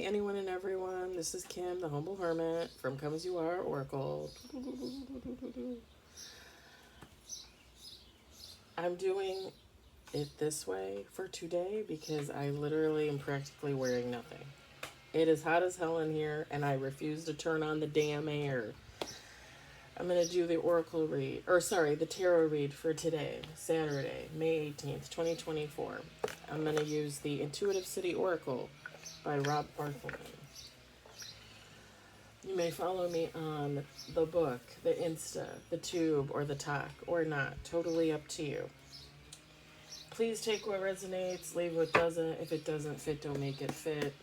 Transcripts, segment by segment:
anyone and everyone. This is Kim, the Humble Hermit from Come As You Are Oracle. I'm doing it this way for today because I literally am practically wearing nothing. It is hot as hell in here and I refuse to turn on the damn air. I'm going to do the oracle read, the tarot read for today, Saturday, May 18th, 2024. I'm going to use the Intuitive City Oracle by Rob Barthelman. You may follow me on the book, the Insta, the Tube, or the Talk, or not. Totally up to you. Please take what resonates, leave what doesn't. If it doesn't fit, don't make it fit.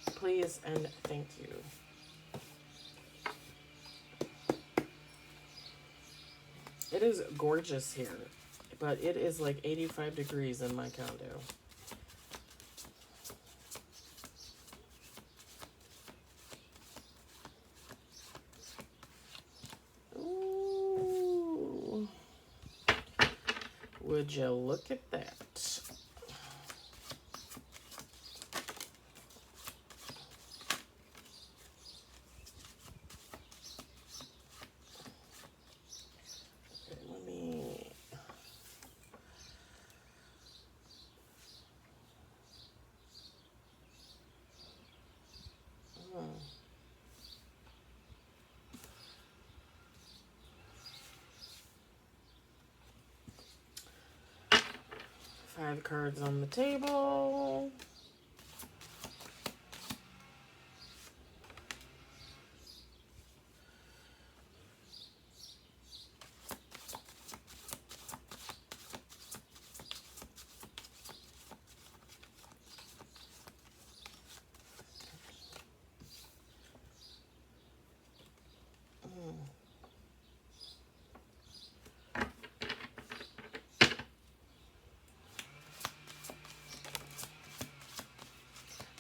Please and thank you. It is gorgeous here, but it is like 85 degrees in my condo. Ooh. Would you look at that? Five cards on the table.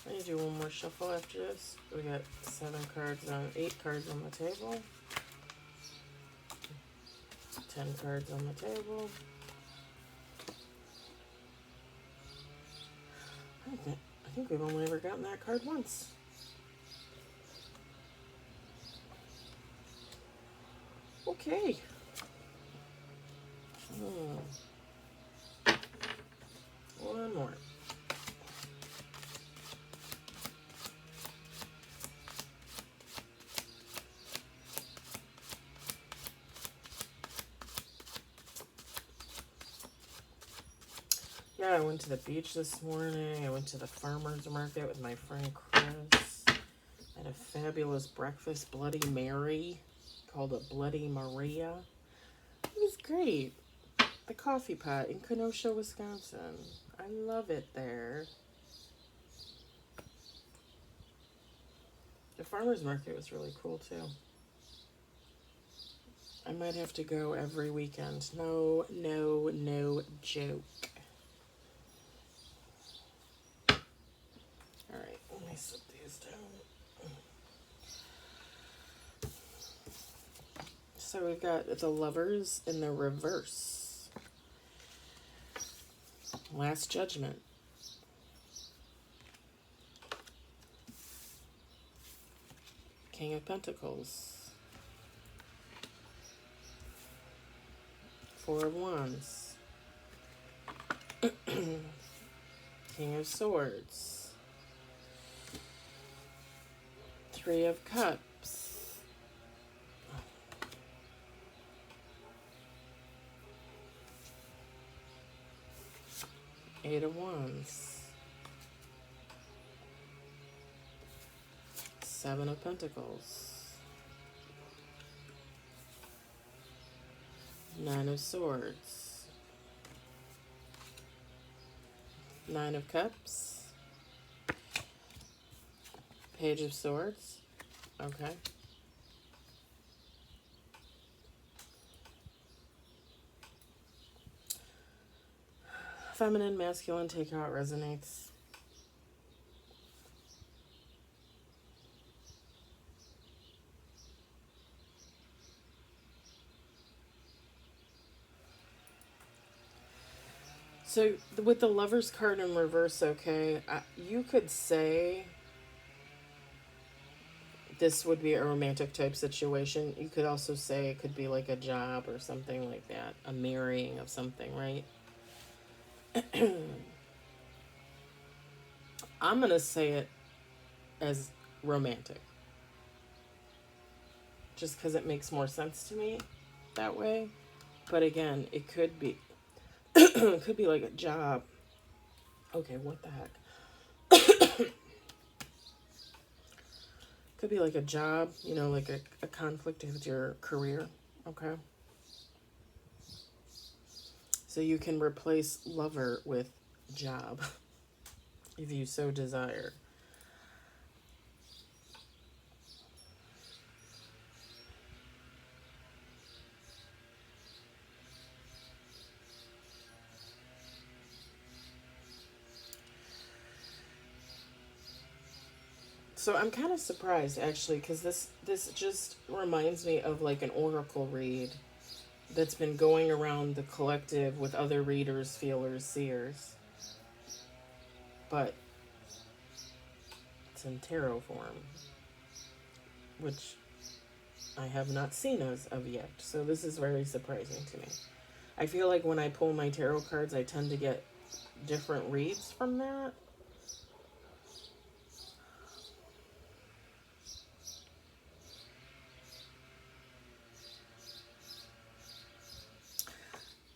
I need to do one more shuffle after this. We got 8 cards on the table. 10 cards on the table. I think we've only ever gotten that card once. Okay. One more. Yeah, I went to the beach this morning. I went to the farmer's market with my friend Chris. I had a fabulous breakfast, Bloody Mary, called a Bloody Maria. It was great. The Coffee Pot in Kenosha, Wisconsin. I love it there. The farmer's market was really cool too. I might have to go every weekend. No joke. Alright, let me set these down. So we've got the Lovers in the reverse. Last Judgment. King of Pentacles. 4 of Wands. King of Swords. 3 of Cups. 8 of Wands. 7 of Pentacles. 9 of Swords. 9 of Cups. Page of Swords. Okay. Feminine, masculine, take how it resonates. So with the Lover's card in reverse, okay, you could say this would be a romantic type situation. You could also say it could be like a job or something like that, a marrying of something, right? I'm going to say it as romantic just because it makes more sense to me that way. But again, it could be it could be like a job. Okay, what the heck? Could be like a job, like a conflict with your career. Okay. So you can replace lover with job if you so desire. So I'm kind of surprised actually because this just reminds me of like an oracle read that's been going around the collective with other readers, feelers, seers, but it's in tarot form, which I have not seen as of yet. So this is very surprising to me. I feel like when I pull my tarot cards, I tend to get different reads from that.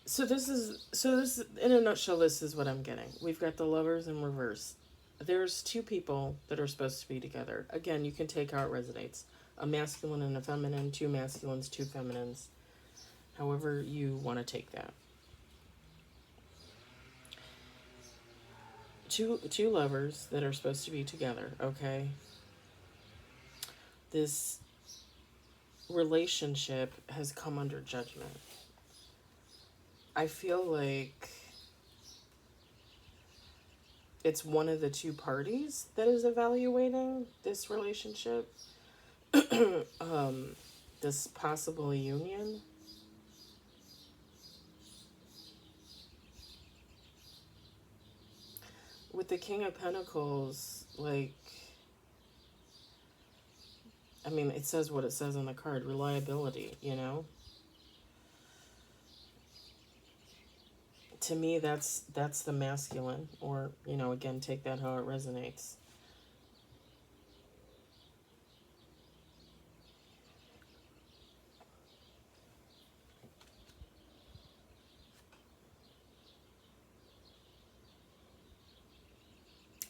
So this in a nutshell, this is what I'm getting. We've got the lovers in reverse. There's two people that are supposed to be together. Again, you can take how it resonates. A masculine and a feminine, two masculines, two feminines. However you want to take that. Two lovers that are supposed to be together, okay? This relationship has come under judgment. I feel like it's one of the two parties that is evaluating this relationship, this possible union. With the King of Pentacles, like, I mean, it says what it says on the card, reliability. To me, that's the masculine, or, again, take that how it resonates.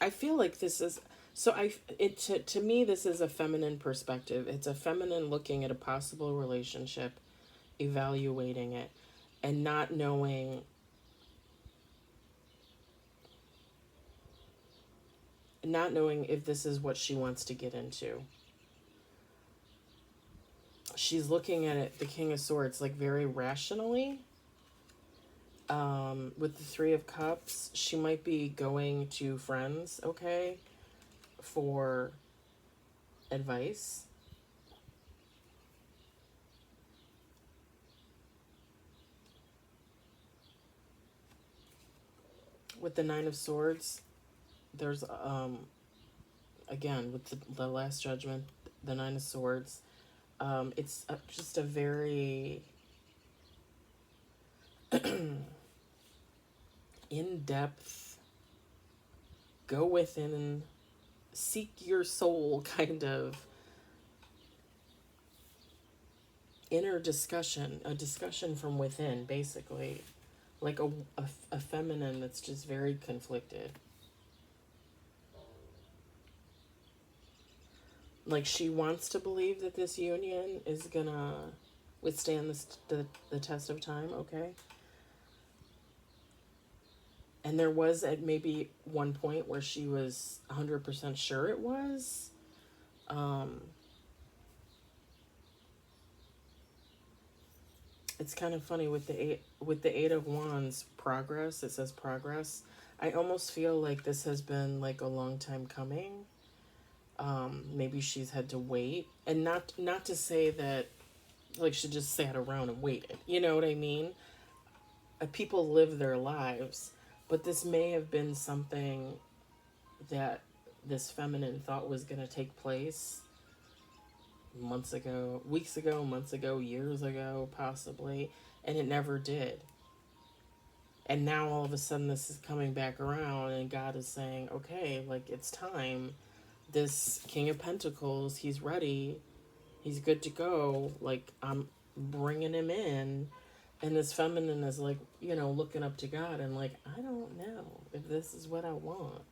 I feel like this is to me this is a feminine perspective. It's a feminine looking at a possible relationship, evaluating it, and not knowing if this is what she wants to get into. She's looking at it, the King of Swords, like very rationally. With the Three of Cups, she might be going to friends, okay, for advice. With the Nine of Swords, there's again with the last Judgment, the Nine of Swords. It's just a very in-depth, go within, seek your soul kind of inner discussion, a discussion from within, basically. Like a feminine that's just very conflicted. Like she wants to believe that this union is gonna withstand the test of time, okay? And there was at maybe one point where she was 100% sure it was. It's kind of funny with the Eight of Wands, progress. It says progress. I almost feel like this has been like a long time coming. Maybe she's had to wait, and not to say that like she just sat around and waited. You know what I mean? People live their lives, but this may have been something that this feminine thought was going to take place months ago, weeks ago, months ago, years ago, possibly, and it never did. And now all of a sudden this is coming back around, and God is saying, okay, like it's time. This King of Pentacles, he's ready. He's good to go. Like, I'm bringing him in. And this feminine is like, looking up to God and like, I don't know if this is what I want.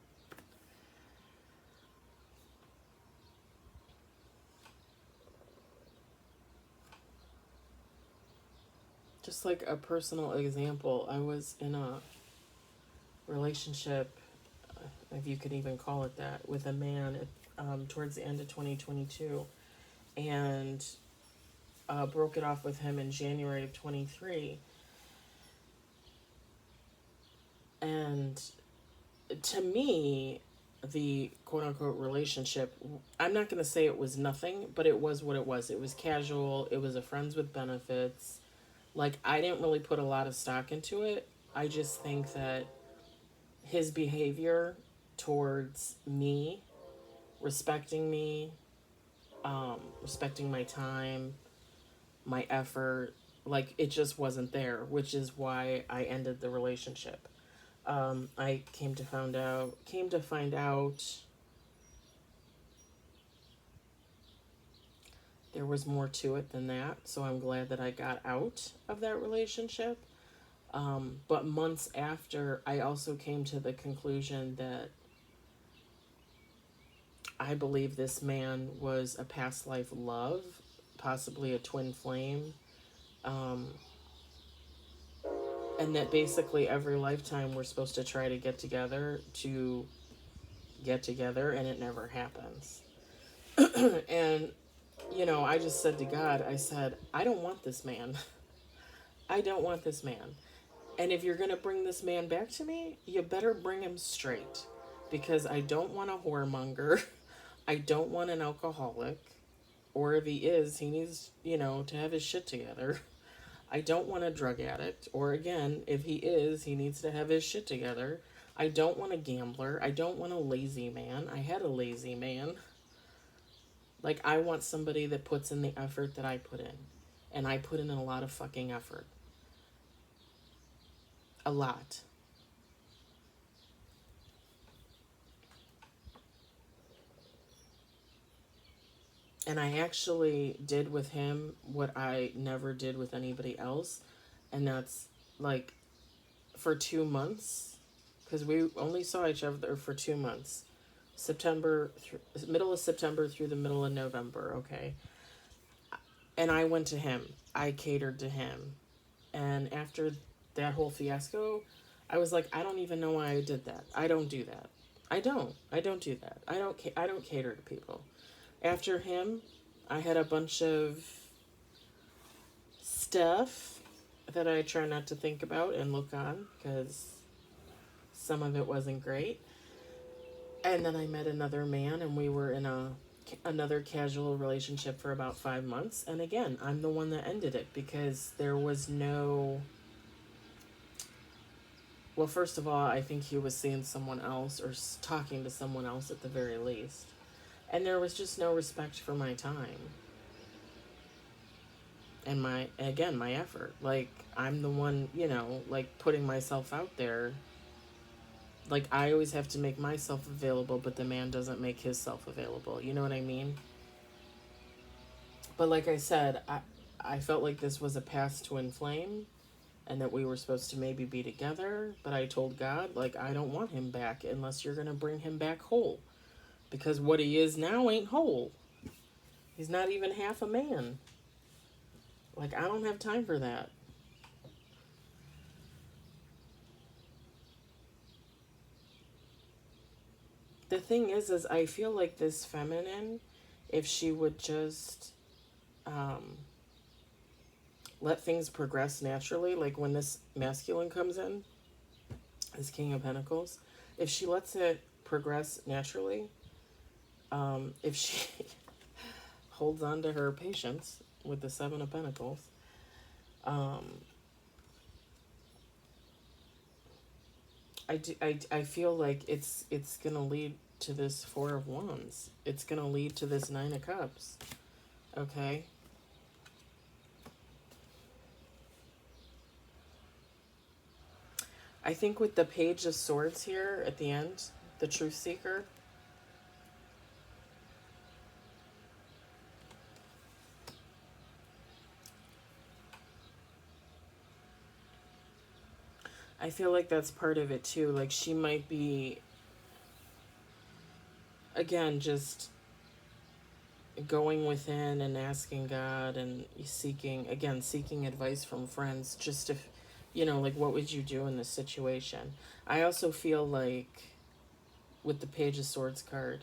Just like a personal example, I was in a relationship, if you could even call it that, with a man towards the end of 2022, and broke it off with him in January of 23. And to me, the quote unquote relationship, I'm not going to say it was nothing, but it was what it was. It was casual, it was a friends with benefits. Like, I didn't really put a lot of stock into it. I just think that his behavior towards me, respecting me, respecting my time, my effort, like, it just wasn't there, which is why I ended the relationship. I came to find out there was more to it than that. So I'm glad that I got out of that relationship. But months after, I also came to the conclusion that I believe this man was a past life love, possibly a twin flame. Um, and that basically every lifetime we're supposed to try to get together, and it never happens. And, I just said to God, I said, I don't want this man. I don't want this man. And if you're going to bring this man back to me, you better bring him straight. Because I don't want a whoremonger. I don't want an alcoholic. Or if he is, he needs, to have his shit together. I don't want a drug addict. Or again, if he is, he needs to have his shit together. I don't want a gambler. I don't want a lazy man. I had a lazy man. Like, I want somebody that puts in the effort that I put in. And I put in a lot of fucking effort. A lot. And I actually did with him what I never did with anybody else. And that's like for 2 months, because we only saw each other for 2 months. Middle of September through the middle of November, okay? And I went to him. I catered to him. And after that whole fiasco, I was like, I don't even know why I did that. I don't do that. I don't do that. I don't cater to people. After him, I had a bunch of stuff that I try not to think about and look on, because some of it wasn't great. And then I met another man, and we were in another casual relationship for about 5 months. And again, I'm the one that ended it, because there was no... Well, first of all, I think he was seeing someone else, or talking to someone else at the very least. And there was just no respect for my time. And my effort. Like, I'm the one, like, putting myself out there. Like, I always have to make myself available, but the man doesn't make himself available. You know what I mean? But like I said, I felt like this was a past twin flame, and that we were supposed to maybe be together. But I told God, like, I don't want him back unless you're going to bring him back whole. Because what he is now ain't whole. He's not even half a man. Like, I don't have time for that. The thing is I feel like this feminine, if she would just let things progress naturally, like when this masculine comes in, this King of Pentacles, if she lets it progress naturally, if she holds on to her patience with the Seven of Pentacles, I feel like it's gonna lead to this Four of Wands. It's gonna lead to this Nine of Cups. Okay. I think with the Page of Swords here at the end, the Truth Seeker, I feel like that's part of it too. Like she might be, again, just going within and asking God and seeking advice from friends just to, like, what would you do in this situation? I also feel like with the Page of Swords card,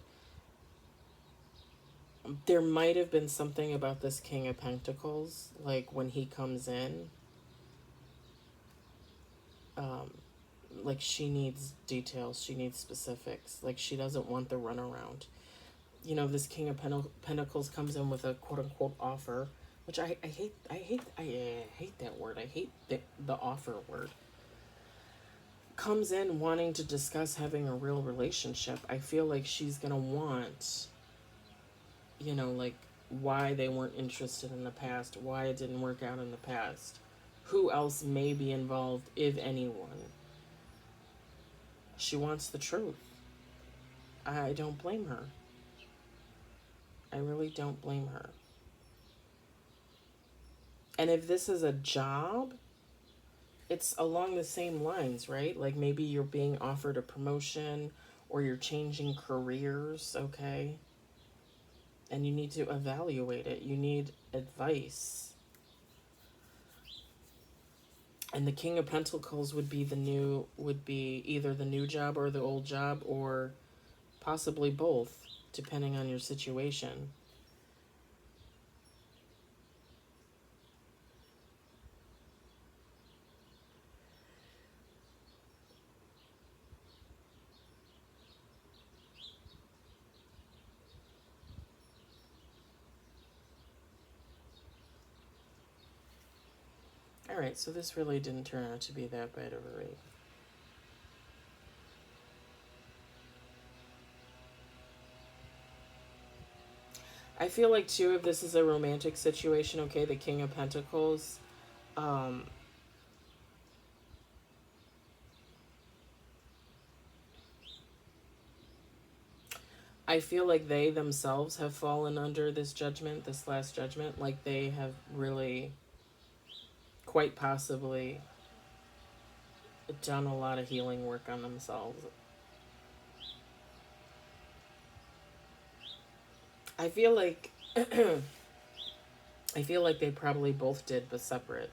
there might have been something about this King of Pentacles, like when he comes in, um, like she needs details, she needs specifics, like she doesn't want the runaround. This King of Pentacles comes in with a quote unquote offer, which I hate that word. I hate the offer word. Comes in wanting to discuss having a real relationship. I feel like she's gonna want, like why they weren't interested in the past, why it didn't work out in the past, who else may be involved, if anyone. She wants the truth. I don't blame her. I really don't blame her. And if this is a job, it's along the same lines, right? Like maybe you're being offered a promotion or you're changing careers, okay? And you need to evaluate it. You need advice. And the King of Pentacles would be either the new job or the old job, or possibly both, depending on your situation. Alright, so this really didn't turn out to be that bad of a read. I feel like too, if this is a romantic situation, okay, the King of Pentacles, um, I feel like they themselves have fallen under this judgment, this last judgment. Like they have really, quite possibly, done a lot of healing work on themselves. I feel like I feel like they probably both did, but separate.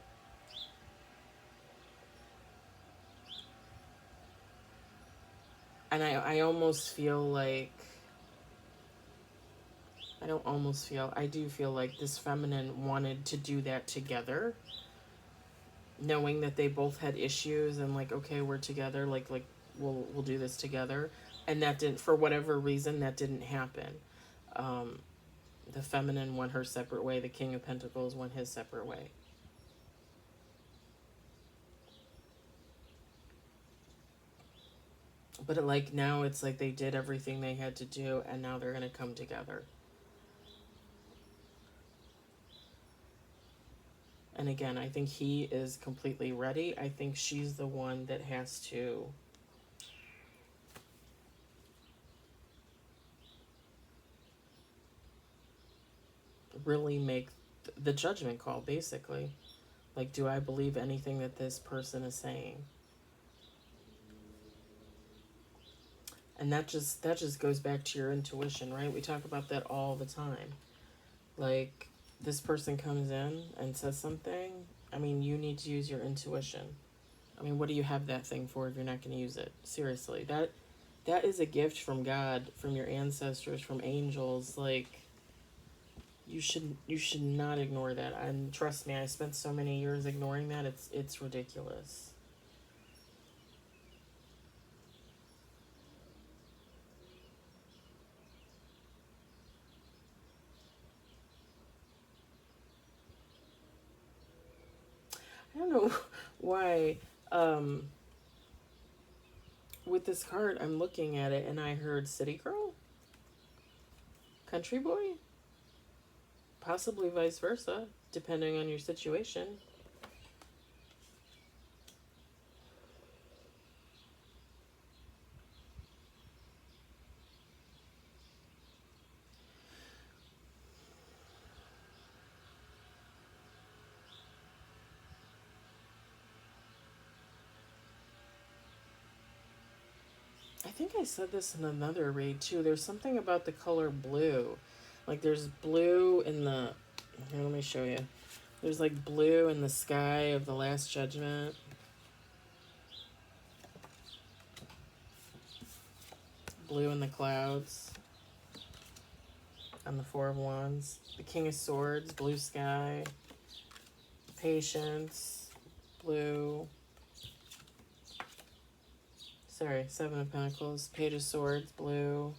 And I almost feel like I do feel like this feminine wanted to do that together, knowing that they both had issues and like, okay, we're together, like we'll do this together. And that didn't, for whatever reason, that didn't happen. Um, the feminine went her separate way, the King of Pentacles went his separate way. But like now it's like they did everything they had to do and now they're going to come together. And again, I think he is completely ready. I think she's the one that has to really make the judgment call, basically. Like, do I believe anything that this person is saying? And that just goes back to your intuition, right? We talk about that all the time. Like, this person comes in and says something. I mean, you need to use your intuition. I mean, what do you have that thing for if you're not going to use it? Seriously, that is a gift from God, from your ancestors, from angels. Like, you should not ignore that. And trust me, I spent so many years ignoring that. It's ridiculous. I don't know why. Um, with this card, I'm looking at it and I heard City Girl, Country Boy. possibly vice versa, depending on your situation. I think I said this in another read too. There's something about the color blue. Like there's blue in the. Here, let me show you. There's like blue in the sky of the Last Judgment. Blue in the clouds. On the Four of Wands. The King of Swords, blue sky. Patience, blue. Sorry, Seven of Pentacles. Page of Swords, blue.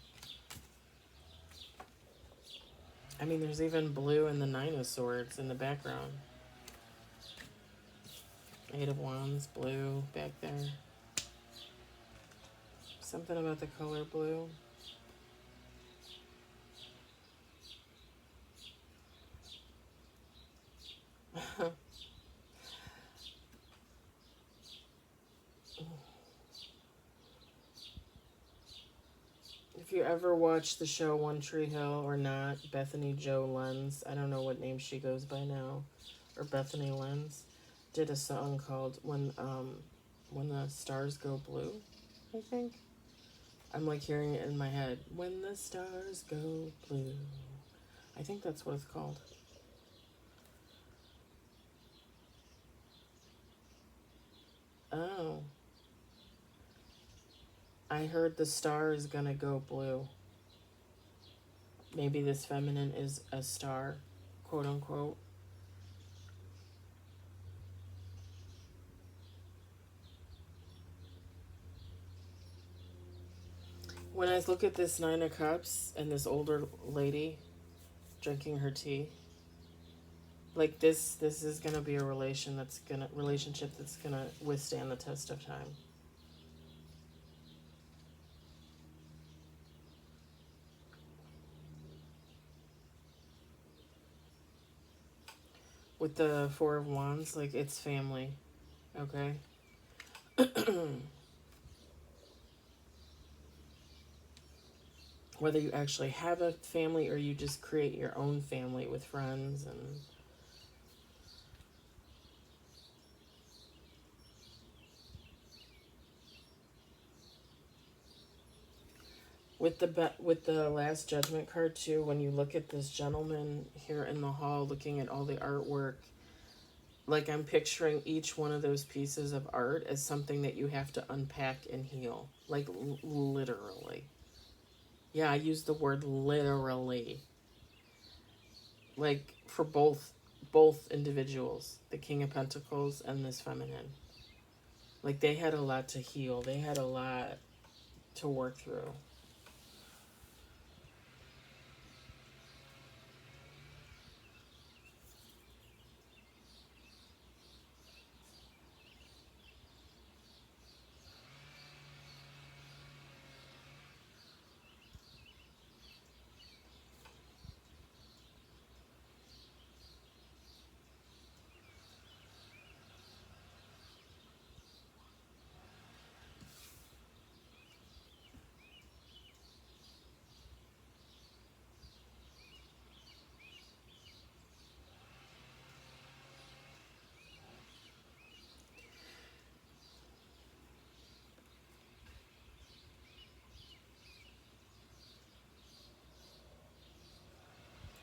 I mean, there's even blue in the Nine of Swords in the background. Eight of Wands, blue back there. Something about the color blue. If you ever watch the show One Tree Hill or not, Bethany Joe Lenz, I don't know what name she goes by now, or Bethany Lenz, did a song called When the Stars Go Blue, I think. I'm like hearing it in my head. When the stars go blue. I think that's what it's called. Oh. I heard the star is gonna go blue. Maybe this feminine is a star, quote unquote. When I look at this Nine of Cups and this older lady drinking her tea, like this is gonna be a relationship that's gonna withstand the test of time. With the Four of Wands, like it's family, okay? Whether you actually have a family or you just create your own family with friends and with the Last Judgment card too, when you look at this gentleman here in the hall looking at all the artwork, like I'm picturing each one of those pieces of art as something that you have to unpack and heal, like literally. Yeah, I use the word literally. Like for both individuals, the King of Pentacles and this feminine. Like they had a lot to heal. They had a lot to work through.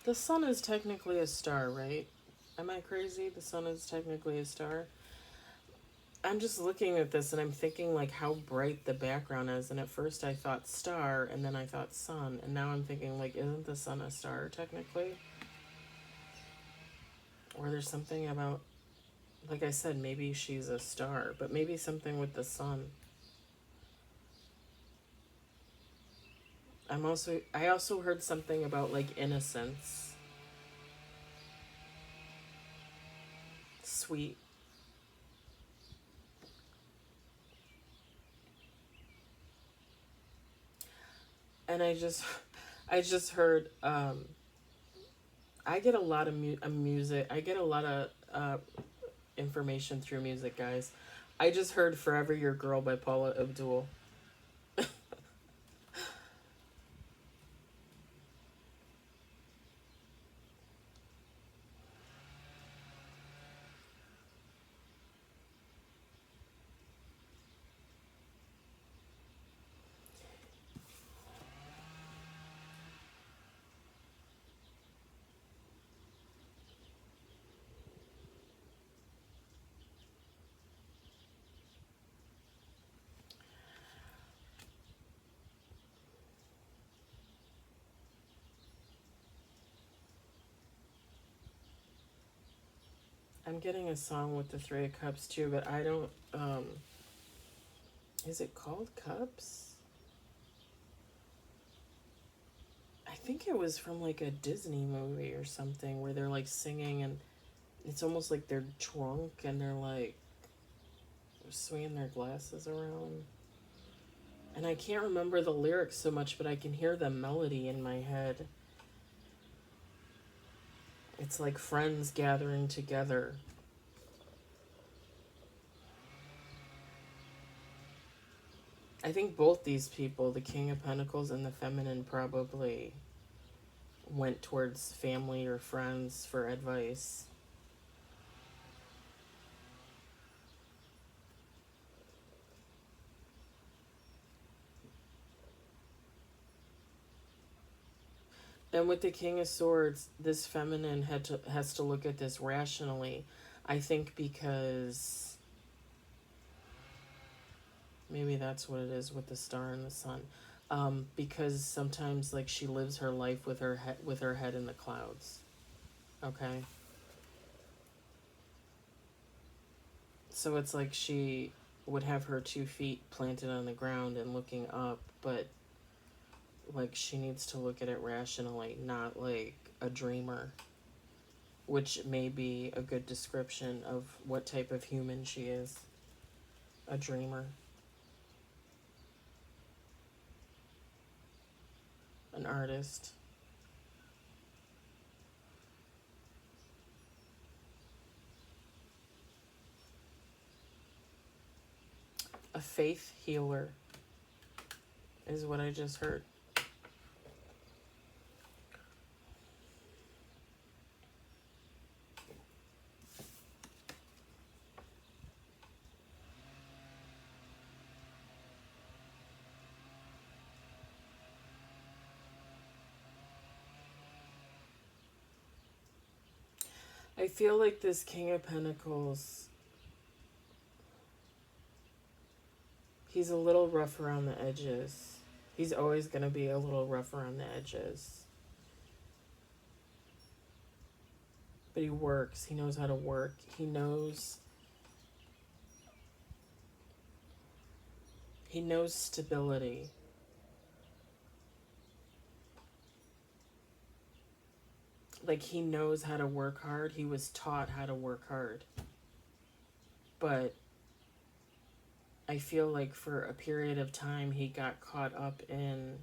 The sun is technically a star, right? Am I crazy? The sun is technically a star. I'm just looking at this and I'm thinking like how bright the background is, and at first I thought star and then I thought sun, and now I'm thinking like isn't the sun a star technically? Or there's something about, like I said, maybe she's a star, but maybe something with the sun. I also heard something about like innocence. Sweet. And I just heard I get a lot of music. I get a lot of information through music, guys. I just heard "Forever Your Girl" by Paula Abdul. I'm getting a song with the Three of Cups too, but I don't. Is it called Cups? I think it was from like a Disney movie or something where they're like singing and it's almost like they're drunk and they're like swinging their glasses around. And I can't remember the lyrics so much, but I can hear the melody in my head. It's like friends gathering together. I think both these people, the King of Pentacles and the Feminine, probably went towards family or friends for advice. And with the King of Swords, this feminine has to look at this rationally. I think because maybe that's what it is with the star and the sun. Because sometimes like she lives her life with her head in the clouds. Okay? So it's like she would have her 2 feet planted on the ground and looking up, but like she needs to look at it rationally, not like a dreamer, which may be a good description of what type of human she is. A dreamer, an artist, a faith healer is what I just heard. I feel like this King of Pentacles, he's a little rough around the edges. He's always going to be a little rough around the edges. But he works. He knows how to work. He knows stability. Like he knows how to work hard. He was taught how to work hard. But I feel like for a period of time he got caught up in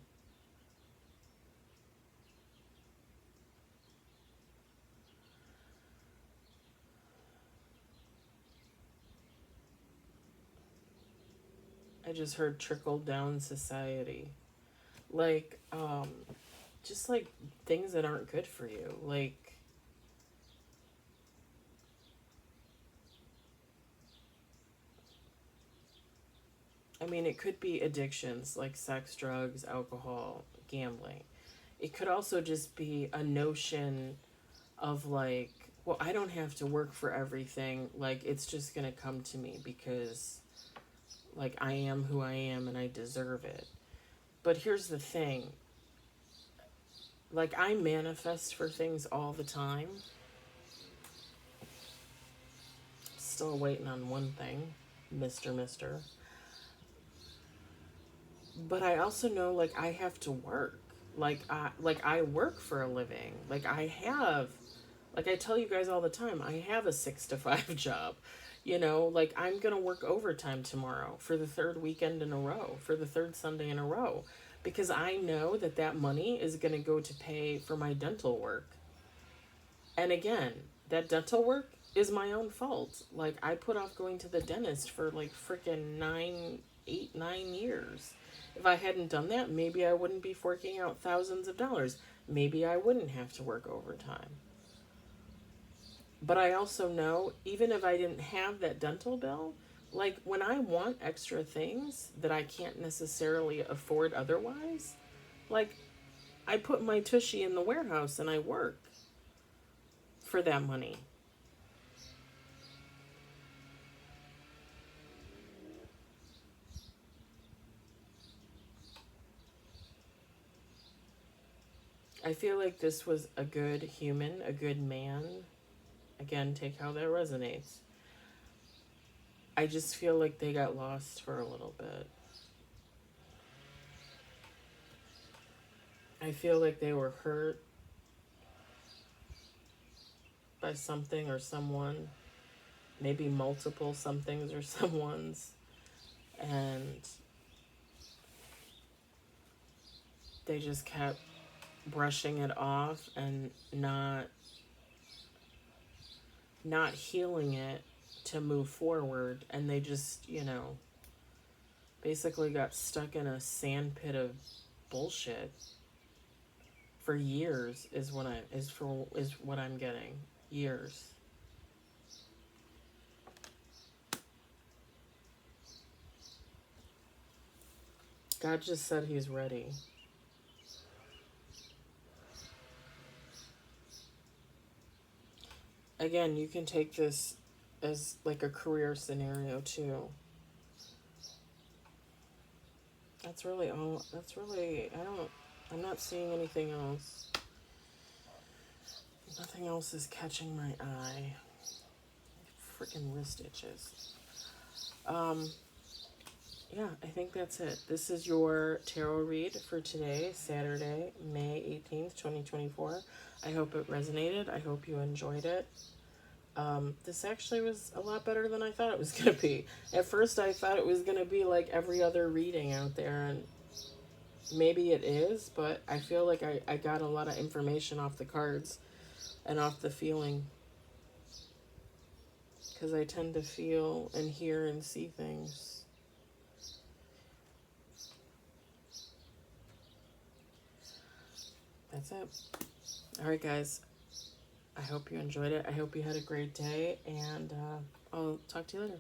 I just heard trickle down society. Like just like things that aren't good for you. Like I mean, it could be addictions like sex, drugs, alcohol, gambling. It could also just be a notion of like, well, I don't have to work for everything. Like, it's just going to come to me because, like, I am who I am and I deserve it. But here's the thing, like, I manifest for things all the time. Still waiting on one thing, Mr. But I also know like I have to work. Like I work for a living. Like I tell you guys all the time, I have a 6 to 5 job. You know, like I'm gonna work overtime tomorrow for the third weekend in a row, for the third Sunday in a row, because I know that that money is gonna go to pay for my dental work. And again, that dental work is my own fault. Like, I put off going to the dentist for like freaking 9 years. If I hadn't done that, maybe I wouldn't be forking out thousands of dollars. Maybe I wouldn't have to work overtime. But I also know, even if I didn't have that dental bill, like when I want extra things that I can't necessarily afford otherwise, like I put my tushy in the warehouse and I work for that money. I feel like this was a good human, a good man. Again, take how that resonates. I just feel like they got lost for a little bit. I feel like they were hurt by something or someone, maybe multiple somethings or someone's, and they just kept brushing it off and not healing it to move forward, and they just, basically got stuck in a sandpit of bullshit for years is what I'm getting. Years. God just said he's ready. Again, you can take this as like a career scenario too. That's really all. That's really, I'm not seeing anything else. Nothing else is catching my eye. Freaking wrist itches. Um, yeah, I think that's it. This is your tarot read for today, Saturday, May 18th, 2024. I hope it resonated. I hope you enjoyed it. This actually was a lot better than I thought it was going to be. At first, I thought it was going to be like every other reading out there, and maybe it is, but I feel like I got a lot of information off the cards and off the feeling. Because I tend to feel and hear and see things. That's it. All right, guys. I hope you enjoyed it. I hope you had a great day, and I'll talk to you later.